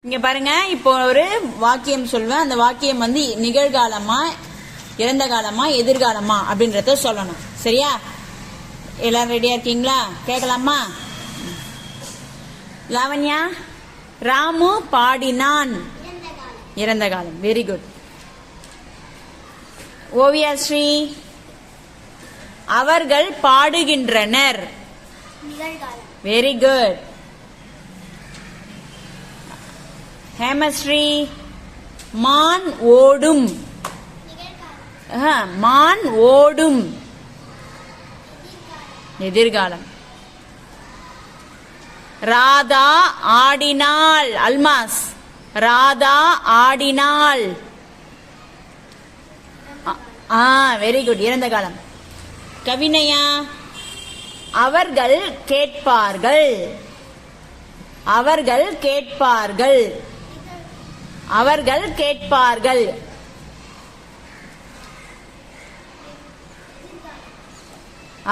இங்க பாருங்க, இப்போ ஒரு வாக்கியம் சொல்வேன். அந்த வாக்கியம் வந்து நிகழ்காலமா, இறந்த காலமா, எதிர்காலமா அப்படின்றத சொல்லணும். சரியா? எல்லாரும் ரெடியா இருக்கீங்களா? கேட்கலாமா? லாவண்யா, ராமு பாடினான். இறந்த காலம். Very good. ஓவியா ஸ்ரீ, அவர்கள் பாடுகின்றனர். Very good. ஹேமஸ்ரீ, மான் ஓடும். மான் ஓடும். எதிர்காலம். ராதா ஆடினாள். அல்மாஸ், ராதா ஆடினாள். Very good. இறந்த காலம். கவினயா, அவர்கள் கேட்பார்கள். அவர்கள் கேட்பார்கள். அவர்கள் கேட்பார்கள்.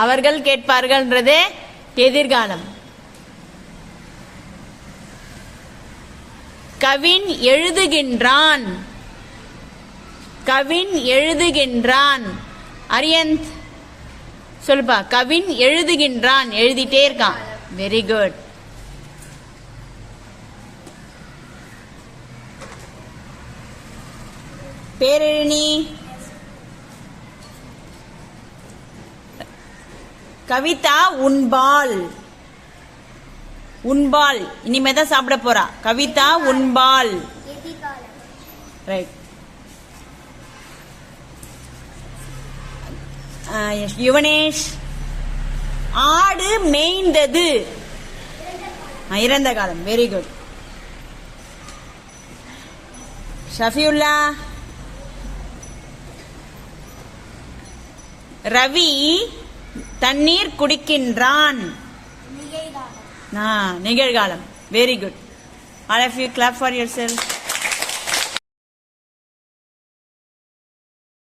அவர்கள் கேட்பார்கள்ன்றது எதிர்காலம். கவின் எழுதுகின்றான். கவின் எழுதுகின்றான். அரியந்த் சொல்லுப்பா. கவின் எழுதுகின்றான். எழுதிட்டே இருக்கான். Very good. பேரணி, கவிதா உண்பாள். உண்பாள். இனிமேதான் சாப்பிட போறா. கவிதா உண்பாள். ரைட். யுவனேஷ், ஆடு மேய்ந்தது. இறந்த காலம். Very good. ஷஃபியுல்லா, ரவி தண்ணீர் குடிக்கின்றான். நிகழ்காலம். Very good. All of you clap for yourself.